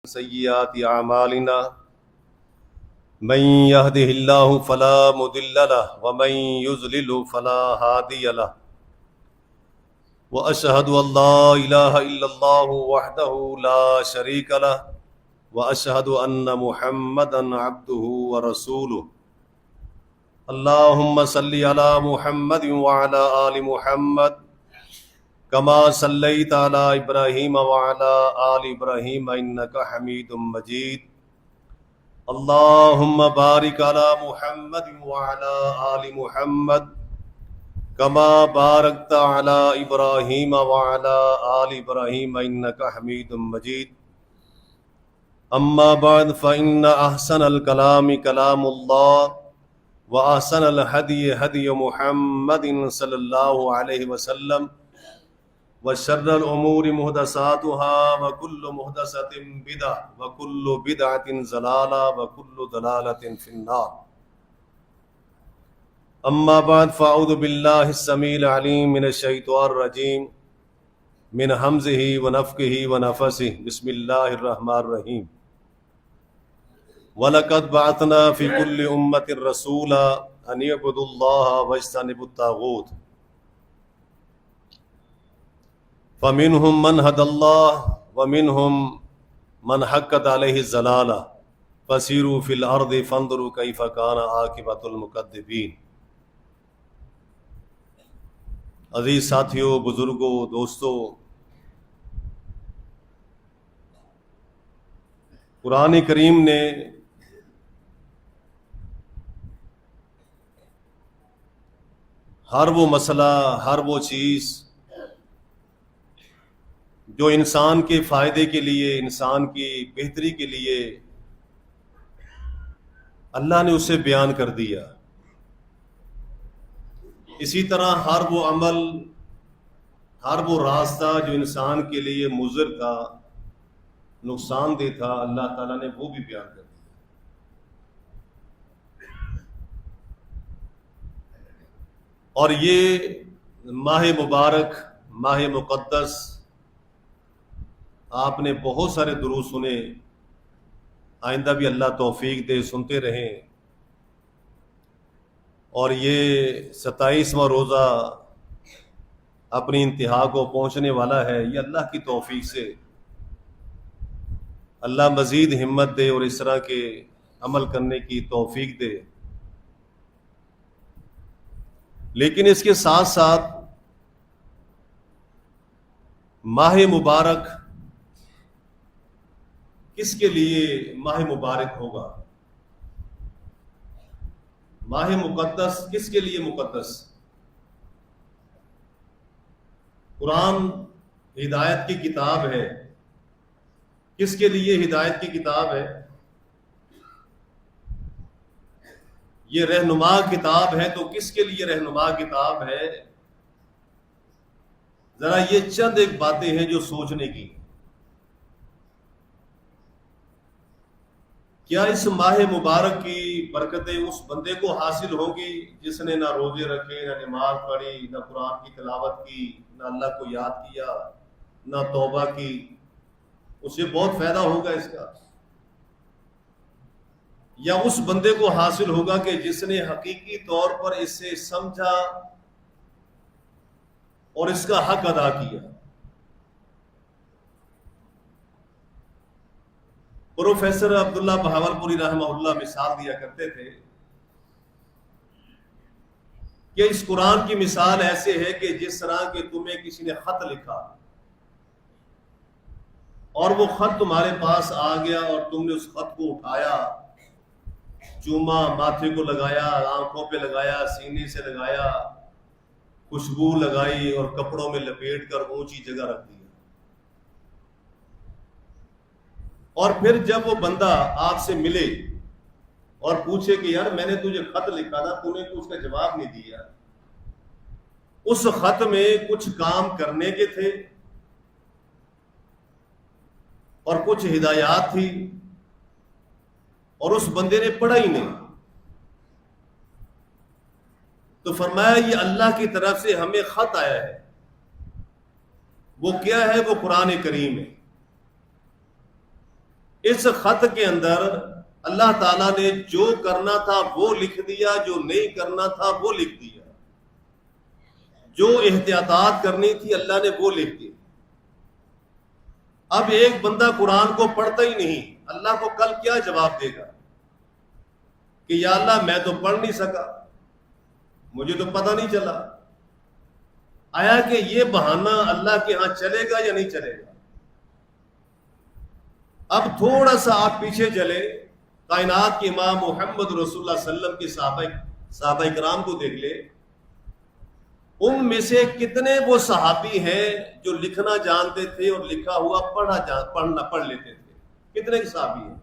سيئات أعمالنا من يهده الله فلا مضل له ومن يضلل فلا هادي له وأشهد أن لا إله إلا الله وحده لا شريك له وأشهد أن محمدا عبده ورسوله اللهم صل على محمد وعلى آل محمد كما صليت على إبراهيم وعلى آل إبراهيم إنك حميد مجيد اللهم بارك على محمد وعلى آل محمد كما باركت على إبراهيم وعلى آل إبراهيم إنك حميد مجيد أما بعد فإن أحسن الكلام كلام الله وأحسن الهدي هدي محمد صلى الله عليه وسلم وشر الأمور محدثاتها وكل محدثة بدعة وكل بدعة ضلالة وكل ضلالة في النار أما بعد فأعوذ بالله السميع العليم من الشيطان الرجيم من همزه ونفخه ونفثه بسم الله الرحمن الرحيم وَلَقَدْ بَعَثْنَا فِي كُلِّ أُمَّةٍ رَسُولًا أَنِ اعْبُدُوا اللَّهَ وَاجْتَنِبُوا الطَّاغُوتَ فَمِنْهُمْ مَنْ هَدَى اللَّهُ وَمِنْهُمْ مَنْ حَقَّتْ عَلَيْهِ الضَّلَالَةُ فَسِيرُوا فِي الْأَرْضِ فَانظُرُوا كَيْفَ كَانَ عَاقِبَةُ الْمُكَذِّبِينَ۔ عزیز ساتھیوں، بزرگوں، دوستوں، قرآن کریم نے ہر وہ مسئلہ، ہر وہ چیز جو انسان کے فائدے کے لیے، انسان کی بہتری کے لیے اللہ نے اسے بیان کر دیا، اسی طرح ہر وہ عمل، ہر وہ راستہ جو انسان کے لیے مضر تھا، نقصان دہ تھا، اللہ تعالیٰ نے وہ بھی بیان کر دیا۔ اور یہ ماہ مبارک، ماہ مقدس، آپ نے بہت سارے دروس سنے، آئندہ بھی اللہ توفیق دے سنتے رہیں۔ اور یہ 27واں روزہ اپنی انتہا کو پہنچنے والا ہے، یہ اللہ کی توفیق سے اللہ مزید ہمت دے اور اس طرح کے عمل کرنے کی توفیق دے۔ لیکن اس کے ساتھ ساتھ ماہ مبارک کس کے لیے ماہ مبارک ہوگا؟ ماہ مقدس کس کے لیے مقدس؟ قرآن ہدایت کی کتاب ہے، کس کے لیے ہدایت کی کتاب ہے؟ یہ رہنما کتاب ہے تو کس کے لیے رہنما کتاب ہے؟ ذرا یہ چند ایک باتیں ہیں جو سوچنے کی۔ کیا اس ماہ مبارک کی برکتیں اس بندے کو حاصل ہوں گی جس نے نہ روزے رکھے، نہ نماز پڑھی، نہ قرآن کی تلاوت کی، نہ اللہ کو یاد کیا، نہ توبہ کی؟ اسے بہت فائدہ ہوگا اس کا؟ یا اس بندے کو حاصل ہوگا کہ جس نے حقیقی طور پر اسے سمجھا اور اس کا حق ادا کیا؟ پروفیسر عبداللہ بہاولپوری رحمہ اللہ مثال دیا کرتے تھے کہ اس قرآن کی مثال ایسے ہے کہ جس طرح کہ تمہیں کسی نے خط لکھا اور وہ خط تمہارے پاس آ گیا اور تم نے اس خط کو اٹھایا، چوما، ماتھے کو لگایا، آنکھوں پہ لگایا، سینے سے لگایا، خوشبو لگائی اور کپڑوں میں لپیٹ کر اونچی جگہ رکھ دیا۔ اور پھر جب وہ بندہ آپ سے ملے اور پوچھے کہ یار میں نے تجھے خط لکھا تھا، تو نے تو اس کا جواب نہیں دیا، اس خط میں کچھ کام کرنے کے تھے اور کچھ ہدایات تھی اور اس بندے نے پڑھا ہی نہیں، تو فرمایا یہ اللہ کی طرف سے ہمیں خط آیا ہے، وہ کیا ہے؟ وہ قرآن کریم ہے۔ اس خط کے اندر اللہ تعالیٰ نے جو کرنا تھا وہ لکھ دیا، جو نہیں کرنا تھا وہ لکھ دیا، جو احتیاطات کرنی تھی اللہ نے وہ لکھ دی۔ اب ایک بندہ قرآن کو پڑھتا ہی نہیں، اللہ کو کل کیا جواب دے گا کہ یا اللہ میں تو پڑھ نہیں سکا، مجھے تو پتہ نہیں چلا۔ آیا کہ یہ بہانہ اللہ کے ہاں چلے گا یا نہیں چلے گا؟ اب تھوڑا سا آپ پیچھے چلے، کائنات کے امام محمد رسول اللہ صلی اللہ علیہ وسلم کے صحابہ کرام کو دیکھ لے، ان میں سے کتنے وہ صحابی ہیں جو لکھنا جانتے تھے اور لکھا ہوا پڑھ لیتے تھے؟ کتنے صحابی ہیں؟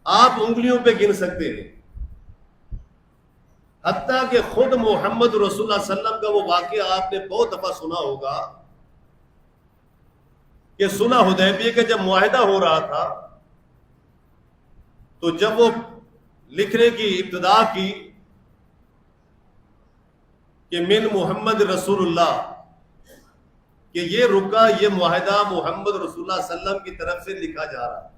آپ انگلیوں پہ گن سکتے ہیں۔ حتیٰ کہ خود محمد رسول اللہ صلی اللہ علیہ وسلم کا وہ واقعہ آپ نے بہت دفعہ سنا ہوگا کہ صلح حدیبیہ کے جب معاہدہ ہو رہا تھا تو جب وہ لکھنے کی ابتدا کی کہ من محمد رسول اللہ، کہ یہ رکا، یہ معاہدہ محمد رسول اللہ صلی اللہ علیہ وسلم کی طرف سے لکھا جا رہا ہے،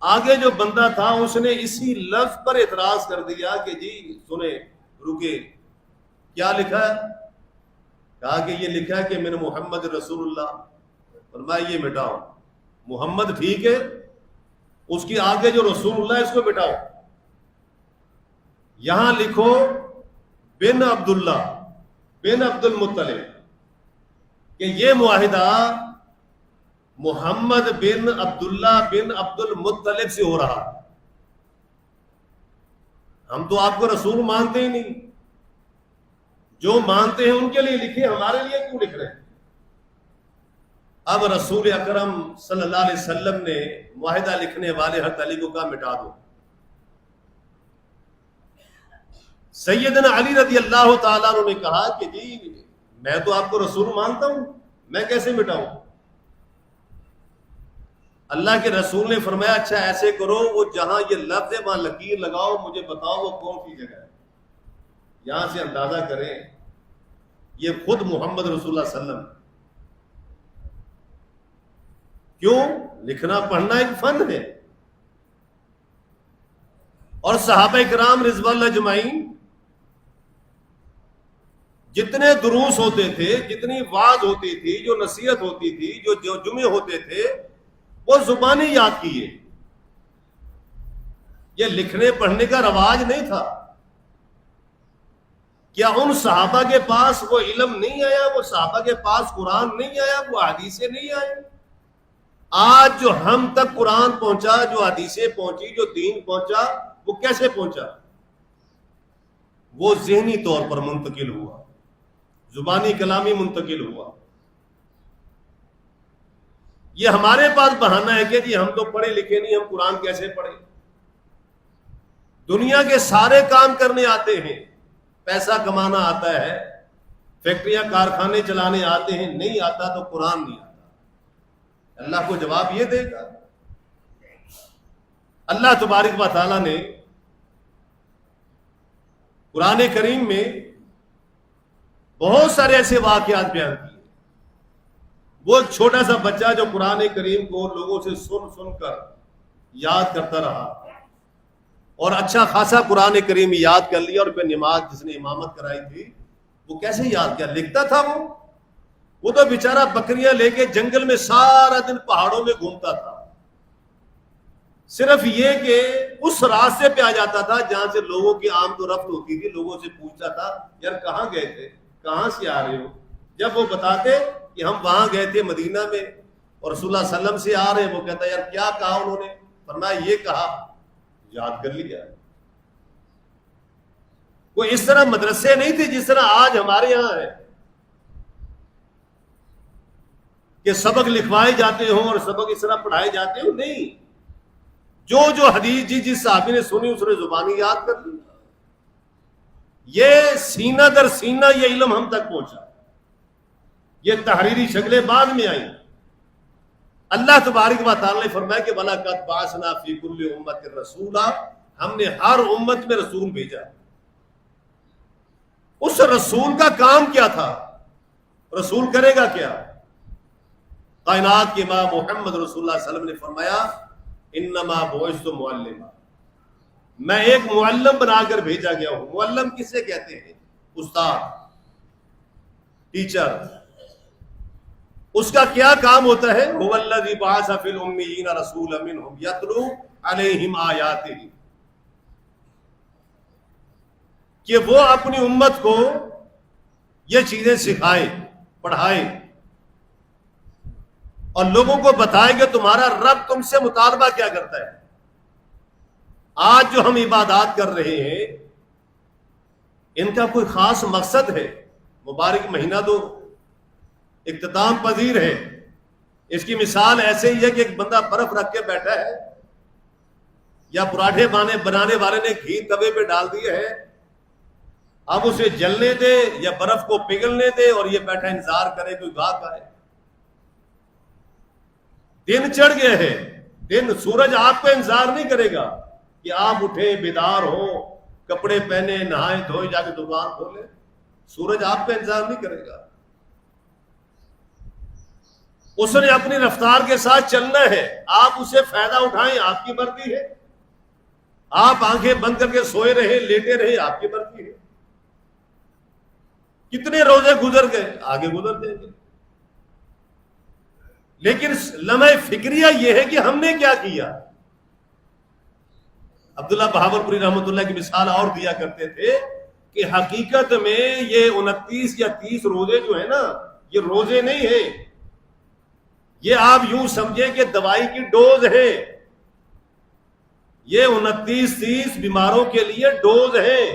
آگے جو بندہ تھا اس نے اسی لفظ پر اعتراض کر دیا کہ جی سنیں رکے، کیا لکھا ہے؟ کہا کہ یہ لکھا ہے کہ من محمد رسول اللہ، فرمایا یہ مٹاؤ، محمد ٹھیک ہے، اس کی آگے جو رسول اللہ اس کو مٹاؤ، یہاں لکھو بن عبداللہ بن عبد المطلب، کہ یہ معاہدہ محمد بن عبداللہ بن عبد المطلب سے ہو رہا۔ ہم تو آپ کو رسول مانتے ہی نہیں، جو مانتے ہیں ان کے لیے لکھے، ہمارے لیے کیوں لکھ رہے ہیں؟ اب رسول اکرم صلی اللہ علیہ وسلم نے معاہدہ لکھنے والے حضرت علی کو کہا مٹا دو۔ سیدنا علی رضی اللہ تعالیٰ عنہ نے کہا کہ جی میں تو آپ کو رسول مانتا ہوں، میں کیسے مٹاؤں؟ اللہ کے رسول نے فرمایا اچھا ایسے کرو، وہ جہاں یہ لفظ ہے وہاں لکیر لگاؤ، مجھے بتاؤ وہ کون سی جگہ ہے، یہاں سے اندازہ کریں یہ خود محمد رسول اللہ صلی اللہ علیہ وسلم۔ کیوں؟ لکھنا پڑھنا ایک فن ہے، اور صحابہ کرام رضوان اللہ اجمعین جتنے دروس ہوتے تھے، جتنی وعظ ہوتی تھی، جو نصیحت ہوتی تھی، جو جمعے ہوتے تھے، وہ زبانی یاد کیے۔ یہ لکھنے پڑھنے کا رواج نہیں تھا۔ کیا ان صحابہ کے پاس وہ علم نہیں آیا؟ وہ صحابہ کے پاس قرآن نہیں آیا؟ وہ حدیثیں نہیں آئے؟ آج جو ہم تک قرآن پہنچا، جو حدیثیں پہنچی، جو دین پہنچا، وہ کیسے پہنچا؟ وہ ذہنی طور پر منتقل ہوا، زبانی کلامی منتقل ہوا۔ یہ ہمارے پاس بہانہ ہے کہ جی ہم تو پڑھے لکھے نہیں، ہم قرآن کیسے پڑھیں؟ دنیا کے سارے کام کرنے آتے ہیں، پیسہ کمانا آتا ہے، فیکٹریاں کارخانے چلانے آتے ہیں، نہیں آتا تو قرآن نہیں آتا۔ اللہ کو جواب یہ دے گا۔ اللہ تبارک و تعالیٰ نے قرآن کریم میں بہت سارے ایسے واقعات بیان کیے۔ وہ ایک چھوٹا سا بچہ جو قرآن کریم کو لوگوں سے سن سن کر یاد کرتا رہا اور اچھا خاصا قرآن کریم یاد کر لیا، اور پھر نماز جس نے امامت کرائی تھی وہ کیسے یاد کیا؟ لکھتا تھا وہ تو بیچارہ بکریاں لے کے جنگل میں سارا دن پہاڑوں میں گھومتا تھا، صرف یہ کہ اس راستے پہ آ جاتا تھا جہاں سے لوگوں کی آمد و رفت ہوتی تھی، لوگوں سے پوچھتا تھا یار کہاں گئے تھے، کہاں سے آ رہے ہو؟ جب وہ بتاتے کہ ہم وہاں گئے تھے مدینہ میں اور رسول اللہ صلی اللہ علیہ وسلم سے آ رہے ہیں، وہ کہتا یار کیا کہا انہوں نے؟ فرمایا یہ کہا، یاد کر لیا۔ کوئی اس طرح مدرسے نہیں تھے جس طرح آج ہمارے یہاں ہے کہ سبق لکھوائے جاتے ہوں اور سبق اس طرح پڑھائے جاتے ہوں، نہیں، جو حدیث جس صحابی نے سنی اس نے زبانی یاد کر لی۔ یہ سینہ در سینہ یہ علم ہم تک پہنچا، یہ تحریری شکلیں بعد میں آئیں۔ اللہ تبارک و تعالی نے فرمایا کہ وَلَقَدْ بَعَثْنَا فِي كُلِّ أُمَّةٍ رَسُولًا، ہم نے ہر امت میں رسول بھیجا۔ اس رسول کا کام کیا تھا؟ رسول کرے گا کیا؟ کائنات کے امام محمد رسول اللہ صلی اللہ علیہ وسلم نے فرمایا انما بعثت معلما، میں ایک معلم بنا کر بھیجا گیا ہوں۔ معلم کسے کہتے ہیں؟ استاد، ٹیچر۔ اس کا کیا کام ہوتا ہے؟ هو الذی بعث فی الامیین رسولا منہم یتلو علیہم آیاتہ، کہ وہ اپنی امت کو یہ چیزیں سکھائے، پڑھائے اور لوگوں کو بتائے کہ تمہارا رب تم سے مطالبہ کیا کرتا ہے۔ آج جو ہم عبادات کر رہے ہیں ان کا کوئی خاص مقصد ہے؟ مبارک مہینہ تو اختتام پذیر ہے، اس کی مثال ایسے ہی ہے کہ ایک بندہ برف رکھ کے بیٹھا ہے یا پراٹھے بنانے والے نے گھی توے پہ ڈال دیا ہے، اب اسے جلنے دے یا برف کو پگھلنے دے اور یہ بیٹھا انتظار کرے کوئی گاہک آئے۔ دن چڑھ گئے ہے، دن سورج آپ کو انتظار نہیں کرے گا کہ آپ اٹھیں بیدار ہو کپڑے پہنے نہائے دھوئے جا کے دکان کھولے، سورج آپ کا انتظار نہیں کرے گا۔ اس نے اپنی رفتار کے ساتھ چلنا ہے، آپ اسے فائدہ اٹھائیں آپ کی مرضی ہے، آپ آنکھیں بند کر کے سوئے رہے لیٹے رہے آپ کی مرضی ہے۔ کتنے روزے گزر گئے، آگے گزر دیں گے، لیکن لمحہ فکریہ یہ ہے کہ ہم نے کیا کیا۔ عبداللہ بہاول پوری رحمۃ اللہ کی مثال اور دیا کرتے تھے کہ حقیقت میں یہ 29 یا 30 روزے جو ہیں نا، یہ روزے نہیں ہیں، یہ آپ یوں سمجھیں کہ دوائی کی ڈوز ہے۔ یہ 29-30 بیماروں کے لیے ڈوز ہے،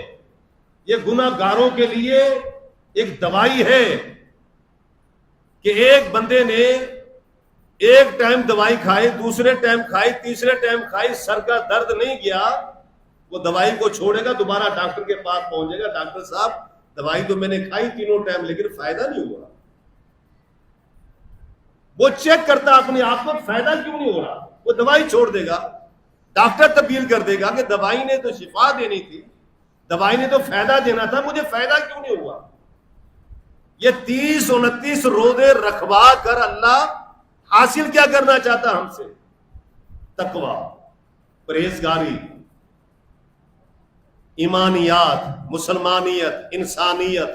یہ گناہ گاروں کے لیے ایک دوائی ہے کہ ایک بندے نے ایک ٹائم دوائی کھائی، دوسرے ٹائم کھائی، تیسرے ٹائم کھائی، سر کا درد نہیں گیا، وہ دوائی کو چھوڑے گا، دوبارہ ڈاکٹر کے پاس پہنچے گا، ڈاکٹر صاحب دوائی تو میں نے کھائی تینوں ٹائم لیکن فائدہ نہیں ہوا۔ وہ چیک کرتا اپنے آپ کو فائدہ کیوں نہیں ہو رہا، وہ دوائی چھوڑ دے گا، ڈاکٹر تبدیل کر دے گا کہ دوائی نے تو شفا دینی تھی، دوائی نے تو فائدہ دینا تھا، مجھے فائدہ کیوں نہیں ہوا۔ یہ 30-29 روزے رکھوا کر اللہ حاصل کیا کرنا چاہتا ہم سے؟ تقوی، پرہیزگاری، ایمانیات، مسلمانیت، انسانیت،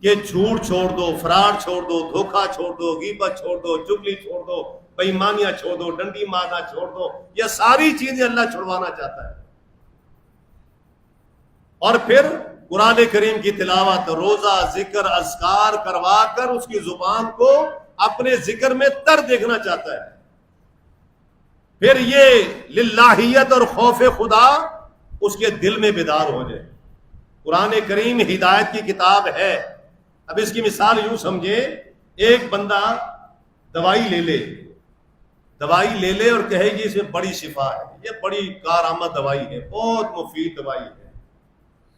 کہ جھوٹ چھوڑ دو، فراڈ چھوڑ دو، دھوکہ چھوڑ دو، غیبت چھوڑ دو، چغلی چھوڑ دو، بے ایمانیاں چھوڑ دو، ڈنڈی مارنا چھوڑ دو، یہ ساری چیزیں اللہ چھڑوانا چاہتا ہے۔ اور پھر قرآن کریم کی تلاوت، روزہ، ذکر، اذکار کروا کر اس کی زبان کو اپنے ذکر میں تر دیکھنا چاہتا ہے۔ پھر یہ للہیت اور خوف خدا اس کے دل میں بیدار ہو جائے۔ قرآن کریم ہدایت کی کتاب ہے۔ اب اس کی مثال یوں سمجھیں، ایک بندہ دوائی لے لے اور کہے گی اس میں بڑی شفا ہے، یہ بڑی کارآمد دوائی ہے، بہت مفید دوائی ہے،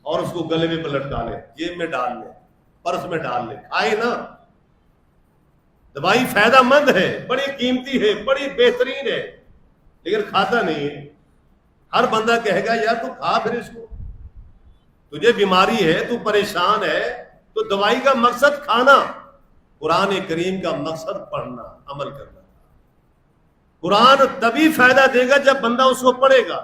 اور اس کو گلے میں لٹکا لے، جیب میں ڈال لے، پرس میں ڈال لے، کھائے نا۔ دوائی فائدہ مند ہے، بڑی قیمتی ہے، بڑی بہترین ہے، لیکن کھاتا نہیں ہے۔ ہر بندہ کہے گا یار تو کھا پھر اس کو، تجھے بیماری ہے، تو پریشان ہے، تو دوائی کا مقصد کھانا، قرآن کریم کا مقصد پڑھنا، عمل کرنا۔ قرآن تبھی فائدہ دے گا جب بندہ اس کو پڑھے گا۔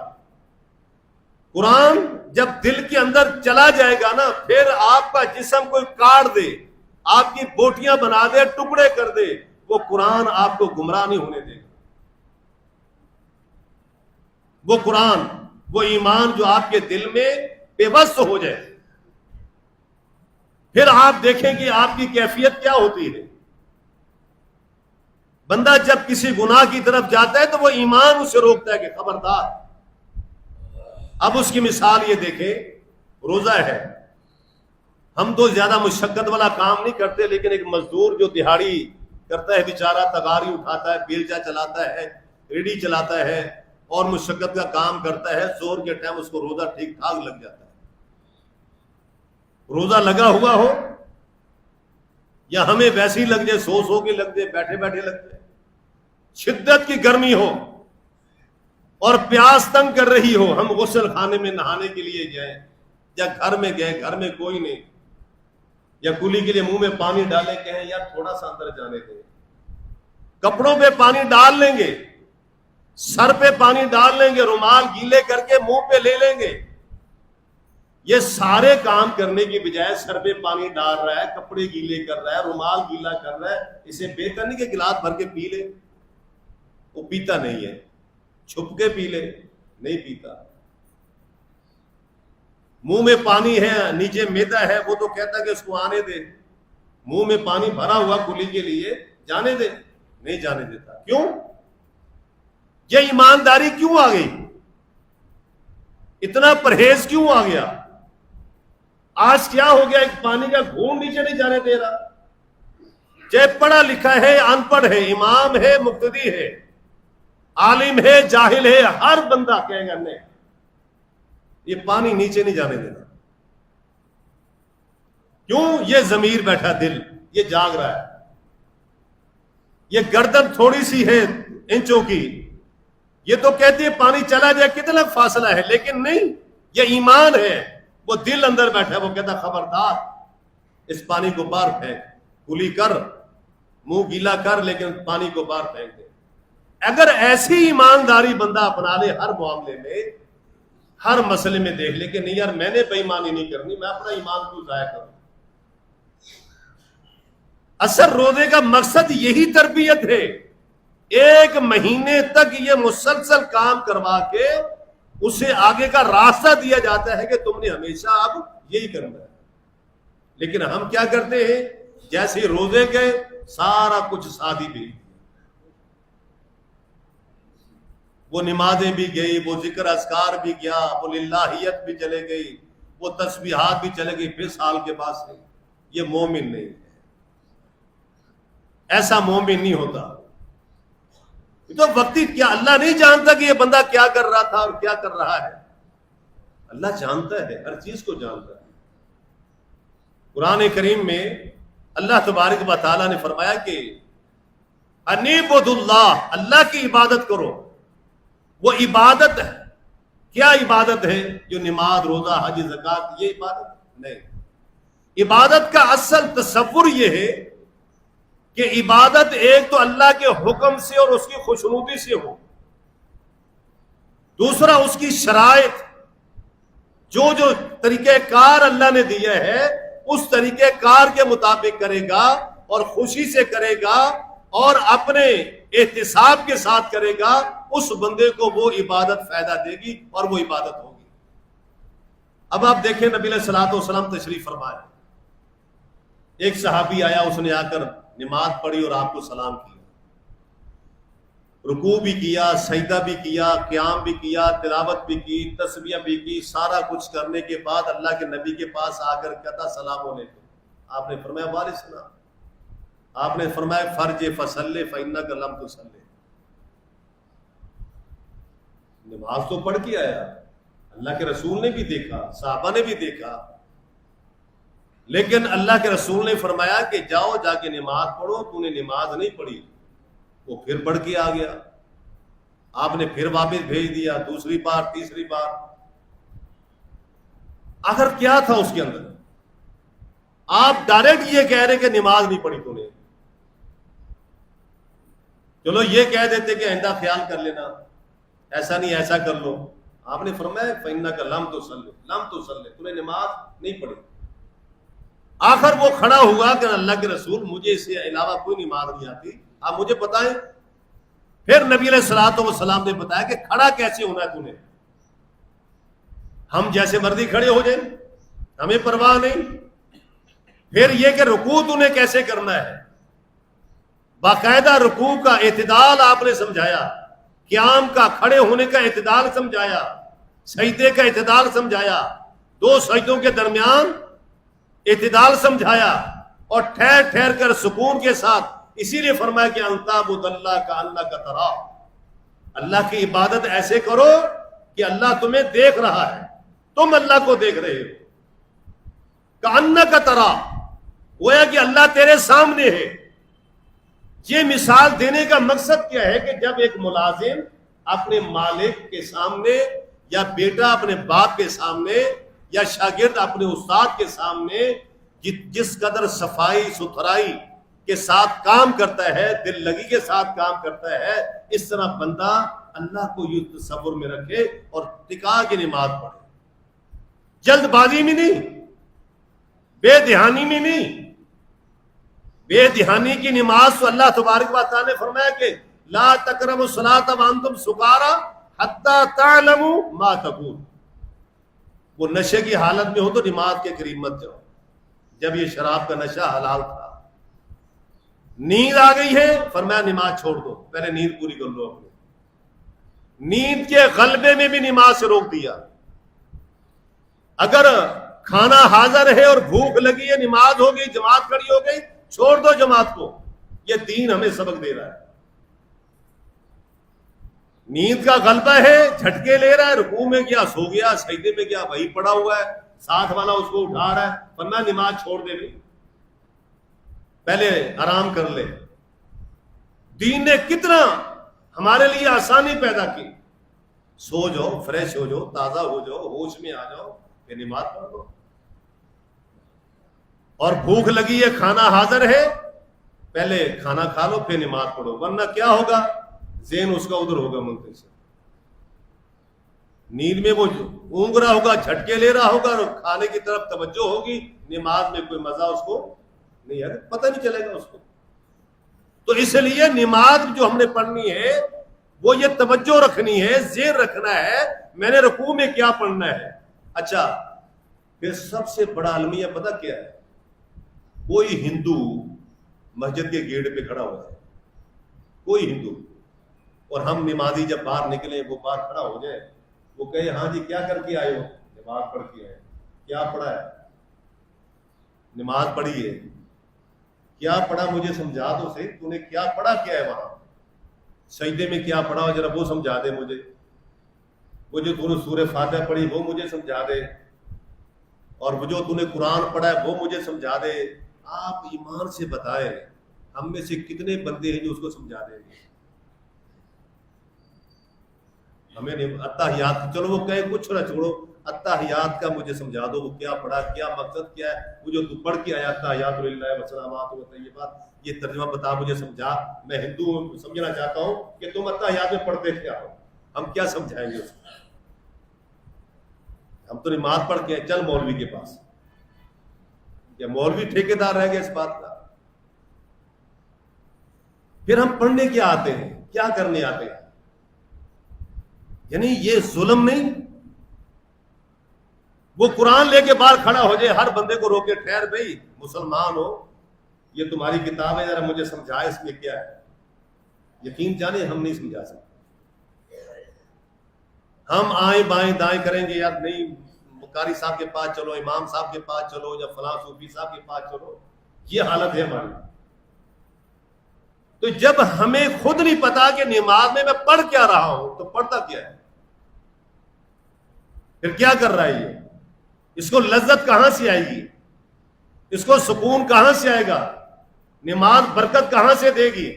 قرآن جب دل کے اندر چلا جائے گا نا، پھر آپ کا جسم کوئی کاٹ دے، آپ کی بوٹیاں بنا دے، ٹکڑے کر دے، وہ قرآن آپ کو گمراہ نہیں ہونے دے گا۔ وہ قرآن، وہ ایمان جو آپ کے دل میں پیوست ہو جائے، پھر آپ دیکھیں کہ آپ کی کیفیت کیا ہوتی ہے۔ بندہ جب کسی گناہ کی طرف جاتا ہے تو وہ ایمان اسے روکتا ہے کہ خبردار۔ اب اس کی مثال یہ دیکھیں، روزہ ہے، ہم تو زیادہ مشقت والا کام نہیں کرتے، لیکن ایک مزدور جو دہاڑی کرتا ہے بیچارہ، تغاری اٹھاتا ہے، بیلچا چلاتا ہے، ریڑھی چلاتا ہے اور مشقت کا کام کرتا ہے، زور کے ٹائم اس کو روزہ ٹھیک ٹھاک لگ جاتا ہے۔ روزہ لگا ہوا ہو یا ہمیں ویسے ہی لگ جائے، سو کے لگ جائے، بیٹھے بیٹھے لگ جائے، شدت کی گرمی ہو اور پیاس تنگ کر رہی ہو، ہم غسل خانے میں نہانے کے لیے جائیں یا گھر میں گئے، گھر میں کوئی نہیں، یا کلی کے لیے منہ میں پانی ڈالے کہیں یار تھوڑا سا اندر جانے دیں، کپڑوں پہ پانی ڈال لیں گے، سر پہ پانی ڈال لیں گے، رومال گیلے کر کے منہ پہ لے لیں گے. یہ سارے کام کرنے کی بجائے سر پہ پانی ڈال رہا ہے، کپڑے گیلے کر رہا ہے، رومال گیلا کر رہا ہے. اسے بہتر نہیں کہ گلاس بھر کے پی لے. وہ پیتا نہیں ہے، چھپ کے پی لے، نہیں پیتا. منہ میں پانی ہے، نیچے میدا ہے، وہ تو کہتا کہ اس کو آنے دے. منہ میں پانی بھرا ہوا کلی کے لیے جانے دے، نہیں جانے دیتا. کیوں؟ یہ ایمانداری کیوں آ گئی؟ اتنا پرہیز کیوں آ گیا؟ آج کیا ہو گیا؟ ایک پانی کا گھونٹ نیچے نہیں جانے دے رہا. چاہے پڑھا لکھا ہے، ان پڑھ ہے، امام ہے، مقتدی ہے، عالم ہے، جاہل ہے، ہر بندہ کہے گا نہیں، یہ پانی نیچے نہیں جانے دینا. کیوں؟ یہ ضمیر بیٹھا، دل یہ جاگ رہا ہے. یہ گردن تھوڑی سی ہے انچوں کی، یہ تو کہتی ہے پانی چلا جائے کتنا فاصلہ ہے، لیکن نہیں، یہ ایمان ہے. وہ دل اندر بیٹھا ہے، وہ کہتا خبردار اس پانی کو باہر پھینک، کلی کر، منہ گیلا کر، لیکن پانی کو باہر پھینک دے. اگر ایسی ایمانداری بندہ اپنا لے ہر معاملے میں، ہر مسئلے میں، دیکھ لے کہ نہیں یار میں نے بے ایمانی نہیں کرنی، میں اپنا ایمان کیوں ضائع کروں. اصل روزے کا مقصد یہی تربیت ہے. ایک مہینے تک یہ مسلسل کام کروا کے اسے آگے کا راستہ دیا جاتا ہے کہ تم نے ہمیشہ اب یہی کرنا ہے. لیکن ہم کیا کرتے ہیں؟ جیسے روزے گئے سارا کچھ سادی بھی، وہ نمازیں بھی گئی، وہ ذکر اذکار بھی گیا، وہ للہیت بھی چلے گئی، وہ تسبیحات بھی چلے گئی. پھر سال کے بعد سے یہ مومن نہیں ہے، ایسا مومن نہیں ہوتا. تو وقتی کیا اللہ نہیں جانتا کہ یہ بندہ کیا کر رہا تھا اور کیا کر رہا ہے؟ اللہ جانتا ہے، ہر چیز کو جانتا ہے. قرآن کریم میں اللہ تبارک و تعالیٰ نے فرمایا کہ انیبود اللہ، اللہ کی عبادت کرو. وہ عبادت ہے. کیا عبادت ہے؟ جو نماز، روزہ، حج، زکوٰۃ، یہ عبادت نہیں. عبادت کا اصل تصور یہ ہے کہ عبادت ایک تو اللہ کے حکم سے اور اس کی خوشنودی سے ہو، دوسرا اس کی شرائط، جو طریقہ کار اللہ نے دیا ہے اس طریقہ کار کے مطابق کرے گا اور خوشی سے کرے گا اور اپنے احتساب کے ساتھ کرے گا. اس بندے کو وہ عبادت فائدہ دے گی اور وہ عبادت ہوگی. اب آپ دیکھیں نبی علیہ الصلوۃ والسلام تشریف فرمائے. ایک صحابی آیا، اس نے آ کر نماز پڑھی اور آپ کو سلام کیا، رکوع بھی کیا، سجدہ بھی کیا، قیام بھی کیا، تلاوت بھی کی، تسبیح بھی کی. سارا کچھ کرنے کے بعد اللہ کے نبی کے پاس آ کر کہتا السلام علیکم. آپ نے فرمایا وعلیکم السلام. آپ نے فرمایا فرج فصلی فإنک لم تصلی. نماز تو پڑھ کے آیا، اللہ کے رسول نے بھی دیکھا، صحابہ نے بھی دیکھا، لیکن اللہ کے رسول نے فرمایا کہ جاؤ جا کے نماز پڑھو. تو نے نماز نہیں پڑھی. وہ پھر پڑھ کے آ گیا. آپ نے پھر واپس بھیج دیا، دوسری بار، تیسری بار. آخر کیا تھا اس کے اندر؟ آپ ڈائریکٹ یہ کہہ رہے کہ نماز نہیں پڑھی تو نے. چلو یہ کہہ دیتے کہ آئندہ خیال کر لینا، ایسا نہیں ایسا کر لو. آپ نے فرمایا فإنک لم تصلی، لم تصلی، تو نے نماز نہیں پڑھی. آخر وہ کھڑا ہوا کہ اللہ کے رسول مجھے اس سے علاوہ کوئی نماز نہیں آتی، آپ مجھے بتائیں. پھر نبی علیہ الصلوۃ والسلام نے بتایا کہ کھڑا کیسے ہونا ہے تو نے. ہم جیسے مرضی کھڑے ہو جائیں، ہمیں پرواہ نہیں. پھر یہ کہ رکوع تو نے کیسے کرنا ہے، باقاعدہ رکوع کا اعتدال آپ نے سمجھایا، قیام کا کھڑے ہونے کا اعتدال سمجھایا، سجدے کا اعتدال سمجھایا، دو سجدوں کے درمیان اعتدال سمجھایا، اور ٹھہر ٹھہر کر سکون کے ساتھ. اسی لیے فرمایا کہ ان تعبد اللہ کأنک تراہ، اللہ کی عبادت ایسے کرو کہ اللہ تمہیں دیکھ رہا ہے، تم اللہ کو دیکھ رہے ہو. کأنک تراہ، گویا کہ اللہ تیرے سامنے ہے. یہ مثال دینے کا مقصد کیا ہے کہ جب ایک ملازم اپنے مالک کے سامنے، یا بیٹا اپنے باپ کے سامنے، یا شاگرد اپنے استاد کے سامنے جس قدر صفائی ستھرائی کے ساتھ کام کرتا ہے، دل لگی کے ساتھ کام کرتا ہے، اس طرح بندہ اللہ کو یہ تصور میں رکھے اور ٹکا کے نماز پڑھے، جلد بازی میں نہیں، بے دہانی میں نہیں۔ بے دہانی کی نماز تو اللہ تبارک و تعالیٰ نے فرمایا کہ لا تقربوا الصلاۃ وانتم سکارا حتی تعلموا ما تقولون، وہ نشے کی حالت میں ہو تو نماز کے قریب مت جاؤ۔ جب یہ شراب کا نشہ حلال تھا، نیند آ گئی ہے، فرمایا نماز چھوڑ دو، پہلے نیند پوری کر لو اپنی۔ نیند کے غلبے میں بھی نماز سے روک دیا۔ اگر کھانا حاضر ہے اور بھوک لگی ہے، نماز ہو گئی، جماعت کھڑی ہو گئی، چھوڑ دو جماعت کو۔ یہ دین ہمیں سبق دے رہا ہے۔ نیند کا غلبہ ہے، جھٹکے لے رہا ہے، رکوع میں گیا سو گیا، سجدے میں گیا وہی پڑا ہوا ہے، ساتھ والا اس کو اٹھا رہا ہے، ورنہ نماز چھوڑ دے بھی، پہلے آرام کر لے۔ دین نے کتنا ہمارے لیے آسانی پیدا کی، سو جاؤ، فریش ہو جاؤ، تازہ ہو جاؤ، ہوش میں آ جاؤ، پھر نماز پڑھ دو۔ اور بھوک لگی ہے، کھانا حاضر ہے، پہلے کھانا کھا لو پھر نماز پڑھو، ورنہ کیا ہوگا، ذہن اس کا ادھر ہوگا منتشر۔ نیند میں وہ اونگ رہا ہوگا، جھٹکے لے رہا ہوگا، اور کھانے کی طرف توجہ ہوگی، نماز میں کوئی مزہ اس کو نہیں آئے گا، پتہ نہیں چلے گا اس کو۔ تو اس لیے نماز جو ہم نے پڑھنی ہے وہ یہ توجہ رکھنی ہے، ذہن رکھنا ہے، میں نے رکوع میں کیا پڑھنا ہے۔ اچھا، پھر سب سے بڑا المیہ پتہ کیا ہے؟ کوئی ہندو مسجد کے گیٹ پہ کھڑا ہوا ہے، کوئی ہندو، اور ہم نمازی جب باہر نکلیں وہ باہر کھڑا ہو جائے، وہ کہے ہاں جی کیا کر کے آئے ہو؟ نماز پڑھ کے آئے۔ کیا پڑھا ہے؟ نماز پڑھی ہے۔ کیا پڑھا مجھے سمجھا دو صحیح، تو نے کیا پڑھا کیا ہے وہاں؟ سجدے میں کیا پڑھا ہو ذرا وہ سمجھا دے مجھے، وہ جو تو نے سورہ فاتحہ پڑھی وہ مجھے سمجھا دے، اور وہ جو تو نے قرآن پڑھا ہے وہ مجھے سمجھا دے۔ آپ ایمان سے بتائیں ہم میں سے کتنے بندے ہیں جو اس کو سمجھا دیں گے؟ ہمیں نہیں اتحیات، چلو وہ کہیں کچھ نہ چھوڑو، اتحیات کا مجھے سمجھا دو، وہ کیا پڑھا، کیا مقصد کیا ہے، وہ جو تو پڑھ کے آیا اتحیات للہ والسلامات والطیبات، یہ ترجمہ بتا مجھے سمجھا، میں ہندو ہوں، سمجھنا چاہتا ہوں کہ تم اتحیات میں پڑھتے کیا ہو، ہم کیا سمجھائیں گے اس کو؟ ہم تو نماز پڑھ کے چل مولوی کے پاس، یا مولوی ٹھیکیدار رہ گیا اس بات کا؟ پھر ہم پڑھنے کیا آتے ہیں، کیا کرنے آتے ہیں؟ یعنی یہ ظلم نہیں، وہ قرآن لے کے باہر کھڑا ہو جائے، ہر بندے کو روکے، ٹھہر بھائی مسلمان ہو، یہ تمہاری کتاب ہے، ذرا مجھے سمجھا اس میں کیا ہے۔ یقین جانے ہم نہیں سمجھا سکتے، ہم آئیں بائیں دائیں کریں گے، یار نہیں قاری صاحب کے پاس چلو، امام صاحب کے پاس چلو، یا فلاں صوفی صاحب کے پاس چلو، یہ حالت ہے ہماری۔ تو جب ہمیں خود نہیں پتا کہ نماز میں پڑھ کیا رہا ہوں تو پڑھتا کیا ہے، پھر کیا کر رہا ہے یہ، اس کو لذت کہاں سے آئے گی، اس کو سکون کہاں سے آئے گا، نماز برکت کہاں سے دے گی؟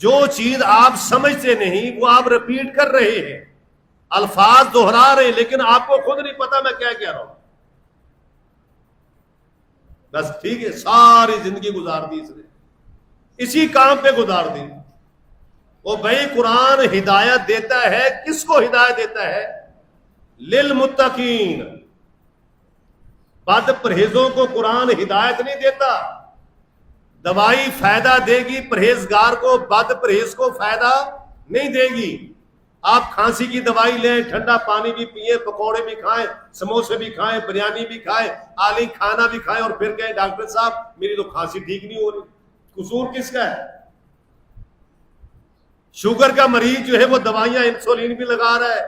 جو چیز آپ سمجھتے نہیں وہ آپ ریپیٹ کر رہے ہیں، الفاظ دہرا رہے ہیں، لیکن آپ کو خود نہیں پتا میں کیا کہہ رہا ہوں۔ بس ٹھیک ہے، ساری زندگی گزار دی اس نے، اسی کام پہ گزار دی۔ وہ بھائی قرآن ہدایت دیتا ہے، کس کو ہدایت دیتا ہے؟ للمتقین، بد پرہیزوں کو قرآن ہدایت نہیں دیتا۔ دوائی فائدہ دے گی پرہیزگار کو، بد پرہیز کو فائدہ نہیں دے گی۔ آپ کھانسی کی دوائی لیں، ٹھنڈا پانی بھی پیئیں، پکوڑے بھی کھائیں، سموسے بھی کھائیں، بریانی بھی کھائیں، آلی کھانا بھی کھائیں، اور پھر کہیں ڈاکٹر صاحب میری تو کھانسی ٹھیک نہیں ہو رہی۔ قصور کس کا ہے؟ شوگر کا مریض جو ہے وہ دوائیاں انسولین بھی لگا رہا ہے،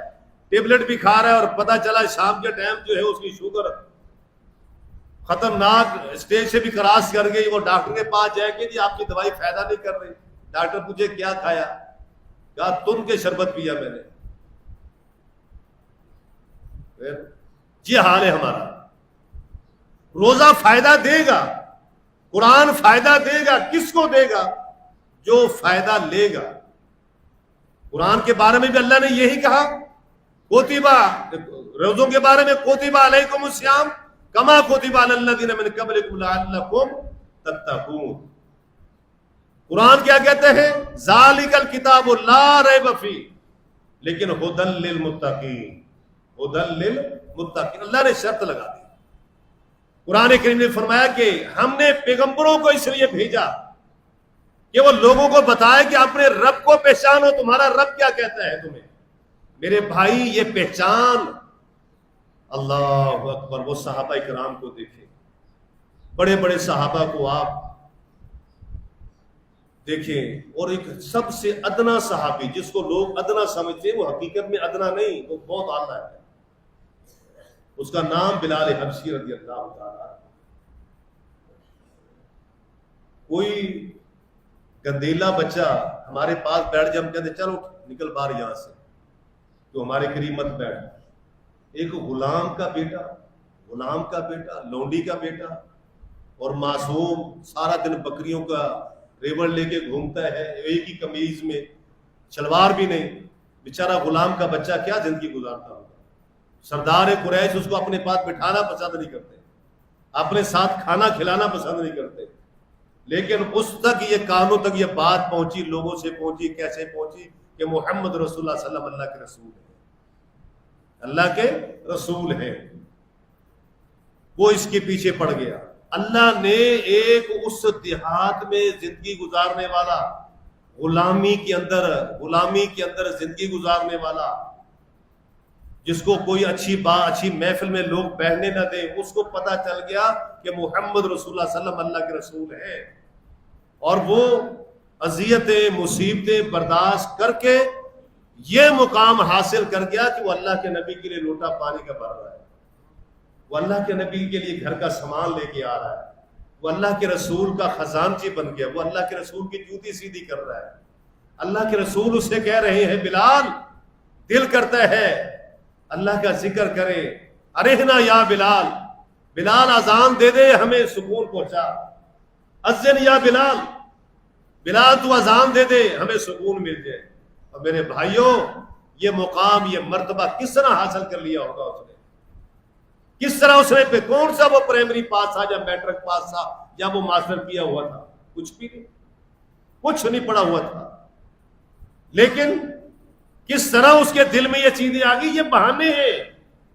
ٹیبلٹ بھی کھا رہا ہے، اور پتہ چلا شام کے ٹائم جو ہے اس کی شوگر خطرناک اسٹیج سے بھی کراس کر گئی، وہ ڈاکٹر کے پاس جائے کہ جی آپ کی دوائی فائدہ نہیں کر رہی۔ ڈاکٹر پوچھے کیا کھایا؟ کہا تن کے شربت پیا میں نے۔ یہ حال ہے ہمارا۔ روزہ فائدہ دے گا، قرآن فائدہ دے گا، کس کو دے گا؟ جو فائدہ لے گا۔ قرآن کے بارے میں بھی اللہ نے یہی کہا، کوتیبہ، روزوں کے بارے میں کوتیبہ علیکم الصیام، کما کتب علی الذین من قبلکم لعلکم تتقون. قرآن کیا کہتے ہیں؟ ذالک الکتاب لا ریب فیہ لیکن ھدی للمتقین. ھدی للمتقین، اللہ نے شرط لگا دی. قرآن کریم نے فرمایا کہ ہم نے پیغمبروں کو اس لیے بھیجا کہ وہ لوگوں کو بتائے کہ اپنے رب کو پہچانو، تمہارا رب کیا کہتا ہے تمہیں. میرے بھائی یہ پہچان، اللہ اکبر. وہ صحابہ کرام کو دیکھیں، بڑے بڑے صحابہ کو آپ دیکھیں، اور ایک سب سے ادنا صحابی جس کو لوگ ادنا سمجھتے ہیں وہ حقیقت میں ادنا نہیں، وہ بہت اعلیٰ ہے. اس کا نام بلال حبشی رضی اللہ تعالیٰ. کوئی گندیلا بچہ ہمارے پاس بیٹھ جائے، ہم کہتے چلو نکل باہر یہاں سے، تو ہمارے قریب مت بیٹھ. ایک غلام کا بیٹا، لونڈی کا بیٹا، اور معصوم سارا دن بکریوں کا ریوڑ لے کے گھومتا ہے، ایک ہی قمیض میں، شلوار بھی نہیں. بیچارہ غلام کا بچہ کیا زندگی گزارتا ہوگا. سردار قریش اس کو اپنے پاس بٹھانا پسند نہیں کرتے، اپنے ساتھ کھانا کھلانا پسند نہیں کرتے. لیکن اس تک یہ کانوں تک یہ بات پہنچی، لوگوں سے پہنچی. کیسے پہنچی؟ کہ محمد رسول اللہ صلی اللہ علیہ وسلم اللہ کے رسول ہیں، اللہ کے رسول ہیں. وہ اس کے پیچھے پڑ گیا. اللہ نے ایک اس دیہات میں زندگی گزارنے والا، غلامی کے اندر زندگی گزارنے والا، جس کو کوئی اچھی محفل میں لوگ بیٹھنے نہ دیں، اس کو پتا چل گیا کہ محمد رسول اللہ صلی اللہ علیہ وسلم اللہ کے رسول ہیں. اور وہ اذیتیں مصیبتیں برداشت کر کے یہ مقام حاصل کر گیا کہ وہ اللہ کے نبی کے لیے لوٹا پانی کا بھر رہا ہے، وہ اللہ کے نبی کے لیے گھر کا سامان لے کے آ رہا ہے، وہ اللہ کے رسول کا خزانچی بن گیا، وہ اللہ کے رسول کی جوتی سیدھی کر رہا ہے. اللہ کے رسول اسے کہہ رہے ہیں بلال، دل کرتا ہے اللہ کا ذکر کرے. ارہنا یا بلال، بلال اذان دے دے ہمیں سکون پہنچا. اذن یا بلال، بلال تو اذان دے دے ہمیں سکون مل جائے. اور میرے بھائیوں، یہ مقام یہ مرتبہ کس طرح حاصل کر لیا ہوگا اس نے؟ کس طرح اس نے کون سا وہ پرائمری پاس تھا یا میٹرک پاس تھا یا وہ ماسٹر کیا ہوا تھا؟ کچھ بھی نہیں، کچھ نہیں پڑا ہوا تھا. لیکن کس طرح اس کے دل میں یہ چیزیں آ گئی. یہ بہانے ہیں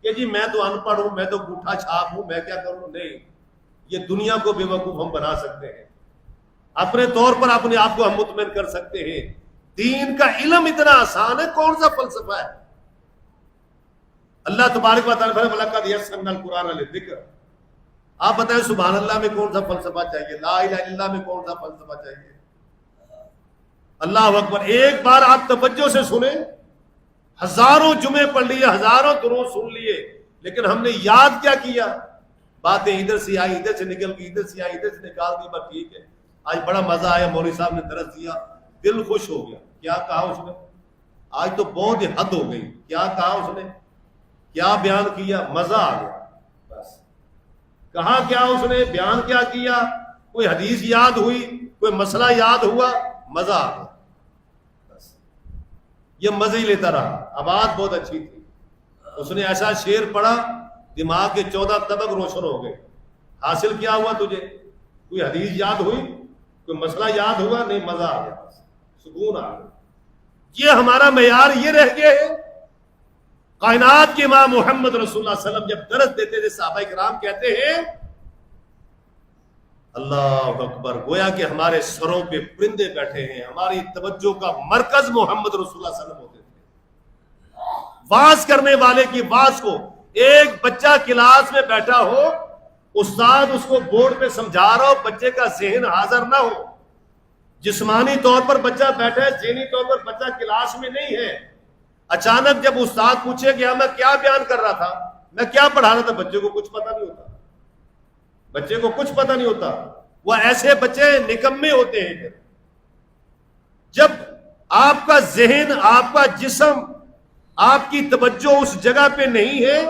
کہ جی میں تو ان پڑھ ہوں، میں تو گوٹھا چھاپ ہوں، میں کیا کروں. نہیں، یہ دنیا کو بے وقوف ہم بنا سکتے ہیں، اپنے طور پر اپنے آپ کو ہم مطمئن کر سکتے ہیں. دین کا علم اتنا آسان ہے، کون سا فلسفہ ہے. اللہ تبارک و تعالیٰ نے وَلَقَدْ يَسَّرْنَا الْقُرْآنَ لِلذِّكْرِ. آپ بتائیں سبحان اللہ میں کون سا فلسفہ چاہیے، لا الہ الا اللہ میں کون سا فلسفہ چاہیے. اللہ اکبر. ایک بار آپ توجہ سے سنیں، ہزاروں جمعے پڑھ لیے، ہزاروں دروز سن لیے، لیکن ہم نے یاد کیا کیا؟ باتیں ادھر سے آئی، ادھر سے نکل گئی، ادھر سے آئی، ادھر سے نکال دی. بس ٹھیک ہے، آج بڑا مزہ آیا، مولوی صاحب نے درس دیا، دل خوش ہو گیا. کیا کہا اس نے؟ آج تو بہت ہی حد ہو گئی. کیا کہا اس نے؟ کیا بیان کیا؟ مزہ آ گیا. بس کہا کیا اس نے؟ بیان کیا کیا؟ کوئی حدیث یاد ہوئی، کوئی مسئلہ یاد ہوا، مزہ آ گیا. بس یہ مزے ہی لیتا رہا. آواز بہت اچھی تھی. اس نے ایسا شعر پڑھا، دماغ کے 14 طبق روشن ہو گئے. حاصل کیا ہوا تجھے؟ کوئی حدیث یاد ہوئی، کوئی مسئلہ یاد ہوا؟ نہیں، مزہ آ گیا، سکون آ گیا. یہ ہمارا معیار یہ رہ گیا ہے. کائنات کے امام محمد رسول اللہ صلی اللہ علیہ وسلم جب درس دیتے تھے، صحابہ کرام کہتے ہیں اللہ اکبر، گویا کہ ہمارے سروں پہ پرندے بیٹھے ہیں. ہماری توجہ کا مرکز محمد رسول اللہ صلی اللہ علیہ وسلم ہوتے تھے. واز کرنے والے کی واز کو، ایک بچہ کلاس میں بیٹھا ہو، استاد اس کو بورڈ پہ سمجھا رہا ہو، بچے کا ذہن حاضر نہ ہو، جسمانی طور پر بچہ بیٹھا ہے، ذہنی طور پر بچہ کلاس میں نہیں ہے. اچانک جب استاد پوچھے کہ میں کیا بیان کر رہا تھا، میں کیا پڑھا رہا تھا، بچے کو کچھ پتہ نہیں ہوتا. بچے کو کچھ پتہ نہیں ہوتا. وہ ایسے بچے نکمے ہوتے ہیں. پھر جب آپ کا ذہن، آپ کا جسم، آپ کی توجہ اس جگہ پہ نہیں ہے،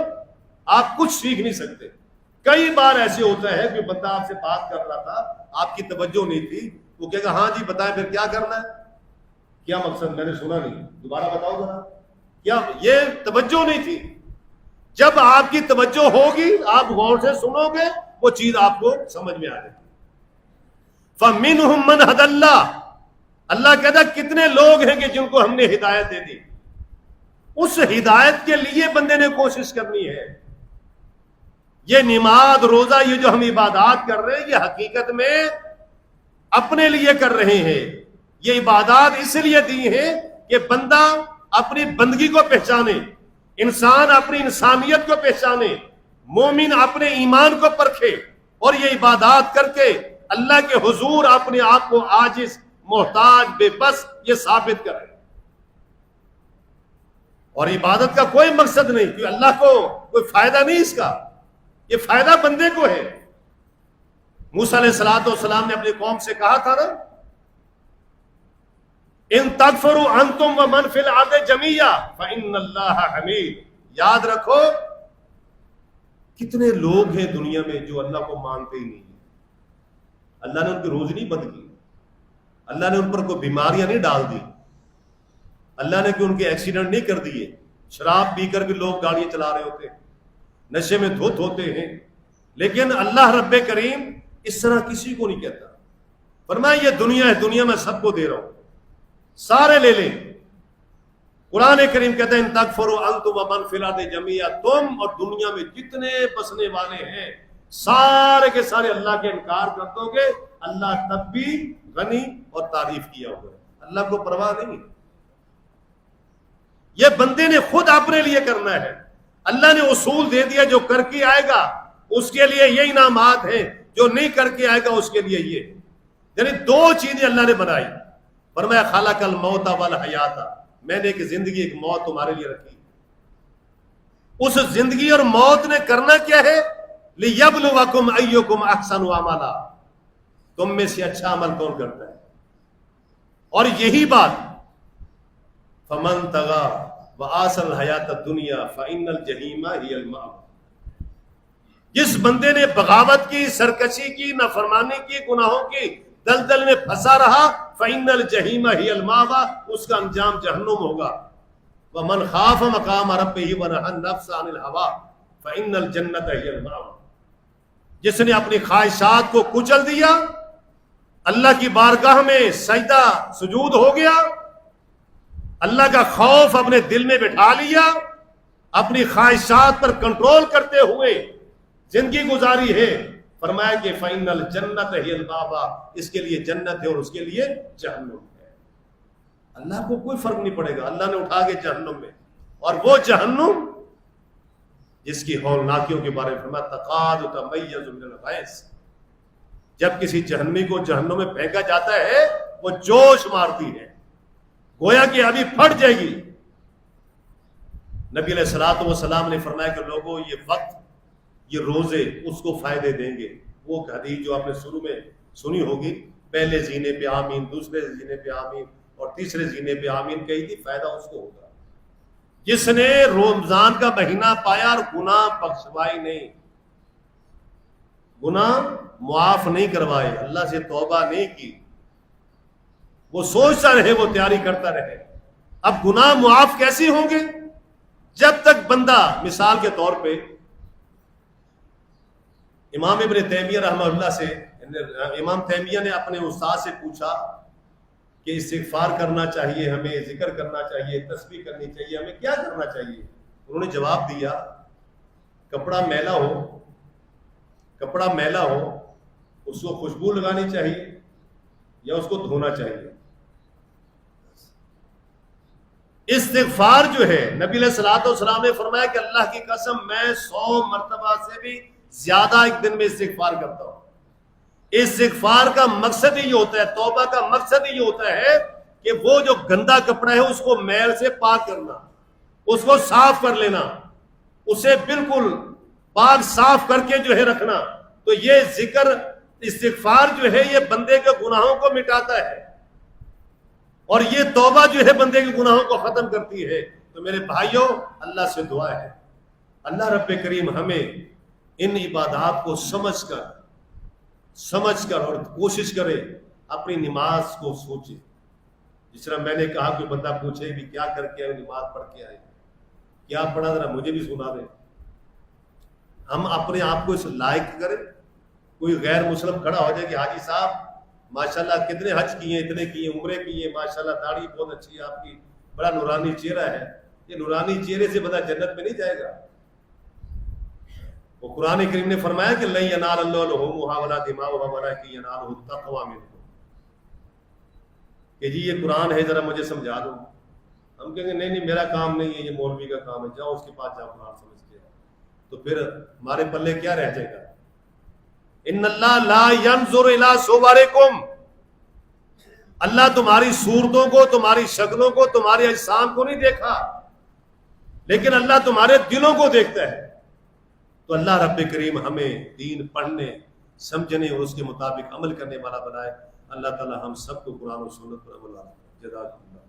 آپ کچھ سیکھ نہیں سکتے. کئی بار ایسے ہوتا ہے کہ بندہ آپ سے بات کر رہا تھا، آپ کی توجہ نہیں تھی، وہ کہے گا ہاں جی بتائیں پھر کیا کرنا ہے، کیا مقصد، میں نے سنا نہیں، دوبارہ بتاؤ ذرا. کیا؟ یہ توجہ نہیں تھی. جب آپ کی توجہ ہوگی، آپ غور سے سنو گے، وہ چیز آپ کو سمجھ میں آ جائے گی۔ فَمِنْهُمْ مَنْ هَدَى اللَّهُ، اللہ کہتا ہے کتنے لوگ ہیں کہ جن کو ہم نے ہدایت دے دی۔ اس ہدایت کے لیے بندے نے کوشش کرنی ہے۔ یہ نماز روزہ، یہ جو ہم عبادات کر رہے ہیں، یہ حقیقت میں اپنے لیے کر رہے ہیں۔ یہ عبادات اس لیے دی ہیں کہ بندہ اپنی بندگی کو پہچانے، انسان اپنی انسانیت کو پہچانے، مومن اپنے ایمان کو پرکھے، اور یہ عبادات کر کے اللہ کے حضور اپنے آپ کو عاجز، محتاج، بے بس یہ ثابت کرے۔ اور عبادت کا کوئی مقصد نہیں، کہ اللہ کو کوئی فائدہ نہیں اس کا، یہ فائدہ بندے کو ہے۔ موسیٰ علیہ السلام نے اپنی قوم سے کہا تھا نا، ان تکفروا انتم ومن فی الارض جميعا فان اللہ حمید۔ یاد رکھو کتنے لوگ ہیں دنیا میں جو اللہ کو مانتے ہی نہیں، اللہ نے ان کی روزی نہیں بند کی، اللہ نے ان پر کوئی بیماریاں نہیں ڈال دی، اللہ نے ان کے ایکسیڈنٹ نہیں کر دیے، شراب پی کر بھی لوگ گاڑیاں چلا رہے ہوتے، نشے میں دھت ہوتے ہیں، لیکن اللہ رب کریم اس طرح کسی کو نہیں کہتا۔ فرمایا یہ دنیا ہے، دنیا میں سب کو دے رہا ہوں، سارے لے لیں۔ قرآن کریم کہتا ہے ان تکفروا انتم ومن فی الارض جميعا، تم اور دنیا میں جتنے بسنے والے ہیں سارے کے سارے اللہ کے انکار کر دو گے، اللہ تب بھی غنی اور تعریف کیا ہوا ہے، اللہ کو پرواہ نہیں۔ یہ بندے نے خود اپنے لیے کرنا ہے، اللہ نے اصول دے دیا، جو کر کے آئے گا اس کے لیے یہ انعامات ہیں، جو نہیں کر کے آئے گا اس کے لیے یہ۔ یعنی دو چیزیں اللہ نے بنائی، فرمایا خلق الموت والحیات، میں نے ایک زندگی ایک موت تمہارے لیے رکھی۔ اس زندگی اور موت نے کرنا کیا ہے؟ لِيَبْلُوَكُمْ أَيُّكُمْ أَحْسَنُ عَمَلًا، تم میں سے اچھا عمل کون کرتا ہے۔ اور یہی بات فَمَن طَغَىٰ وَآثَرَ الْحَيَاةَ الدُّنْيَا فَإِنَّ الْجَحِيمَ هِيَ الْمَأْوَىٰ، جس بندے نے بغاوت کی، سرکشی کی، نافرمانی کی، گناہوں کی دلدل میں پھنسا رہا، فَإِنَّ الْجَحِيمَ هِيَ الْمَأْوَىٰ، اس کا انجام جہنم ہوگا۔ وَمَنْ خَافَ مَقَامَ رَبِّهِ وَنَهَى النَّفْسَ عَنِ الْهَوَىٰ فَإِنَّ الْجَنَّةَ هِيَ الْمَأْوَىٰ، جس نے اپنی خواہشات کو کچل دیا، اللہ کی بارگاہ میں سجدہ سجود ہو گیا، اللہ کا خوف اپنے دل میں بٹھا لیا، اپنی خواہشات پر کنٹرول کرتے ہوئے زندگی گزاری ہے، فرمایا کہ فَإِنَّ الْجَنَّةَ هِيَ الْمَأْوَىٰ، اس کے لیے جنت ہے اور اس کے لیے جہنم ہے۔ اللہ کو کوئی فرق نہیں پڑے گا، اللہ نے اٹھا کے جہنم میں، اور وہ جہنم جس کی ہولناکیوں کے بارے میں فرمایا تقاد تمیز من الغیظ، جب کسی جہنمی کو جہنم میں پھینکا جاتا ہے وہ جوش مارتی ہے، گویا کہ ابھی پھٹ جائے گی۔ نبی علیہ الصلوۃ والسلام نے فرمایا کہ لوگوں یہ وقت، یہ روزے اس کو فائدے دیں گے۔ وہ حدیث جو آپ نے شروع میں سنی ہوگی، پہلے زینے پہ آمین، دوسرے زینے پہ آمین اور تیسرے زینے پہ آمین کہی تھی، فائدہ اس کو ہوگا جس نے رمضان کا مہینہ پایا اور گناہ بخشوائی نہیں، گناہ معاف نہیں کروائے، اللہ سے توبہ نہیں کی، وہ سوچتا رہے، وہ تیاری کرتا رہے۔ اب گناہ معاف کیسے ہوں گے؟ جب تک بندہ، مثال کے طور پہ امام ابن تیمیہ رحمہ اللہ سے، امام تیمیہ نے اپنے استاد سے پوچھا کہ استغفار کرنا چاہیے ہمیں، ذکر کرنا چاہیے، تسبیح کرنی چاہیے، ہمیں کیا کرنا چاہیے؟ انہوں نے جواب دیا کپڑا میلا ہو، کپڑا میلا ہو اس کو خوشبو لگانی چاہیے یا اس کو دھونا چاہیے؟ استغفار جو ہے، نبی علیہ الصلوۃ والسلام نے فرمایا کہ اللہ کی قسم میں 100 مرتبہ سے بھی زیادہ ایک دن میں استغفار کرتا ہوں۔ استغفار کا مقصد ہی یہ ہوتا ہے، توبہ کا مقصد ہی یہ ہوتا ہے کہ وہ جو گندا کپڑا ہے اس کو میل سے پاک کرنا، اس کو صاف کر لینا، اسے بالکل پاک صاف کر کے جو ہے رکھنا۔ تو یہ ذکر، استغفار جو ہے یہ بندے کے گناہوں کو مٹاتا ہے، اور یہ توبہ جو ہے بندے کے گناہوں کو ختم کرتی ہے۔ تو میرے بھائیوں، اللہ سے دعا ہے اللہ رب کریم ہمیں ان عبادات کو سمجھ کر اور کوشش کرے اپنی نماز کو سوچے۔ جس طرح میں نے کہا کوئی بندہ پوچھے بھی کیا کر کے آئے، نماز پڑھ کے آئے، کیا پڑھا ذرا مجھے بھی سنا دے، ہم اپنے آپ کو اس لائق کریں. کوئی غیر مسلم کھڑا ہو جائے کہ حاجی صاحب ماشاءاللہ کتنے حج کیے، اتنے کیے، عمرے کیے، ماشاءاللہ داڑھی بہت اچھی ہے آپ کی، بڑا نورانی چہرہ ہے. یہ نورانی چہرے سے بندہ جنت میں نہیں جائے گا. وہ قرآن کریم نے فرمایا کہ لن ینال اللہ لحومھا ولا دماؤھا ولکن ینالہ التقوی منکم، کہ جی یہ قرآن ہے ذرا مجھے سمجھا دو. ہم کہیں گے نہیں نہیں میرا کام نہیں ہے، یہ مولوی کا کام ہے، جاؤ اس کے پاس جاؤ قرآن سمجھ کے. تو پھر ہمارے پلے کیا رہ جائے گا؟ ان اللہ لا ينظر الى صورکم، اللہ تمہاری صورتوں کو، تمہاری شکلوں کو، تمہارے اجسام کو نہیں دیکھا، لیکن اللہ تمہارے دلوں کو دیکھتا ہے. تو اللہ رب کریم ہمیں دین پڑھنے، سمجھنے اور اس کے مطابق عمل کرنے والا بنائے. اللہ تعالی ہم سب کو قرآن و سنت پر عمل والا. جزاک اللہ.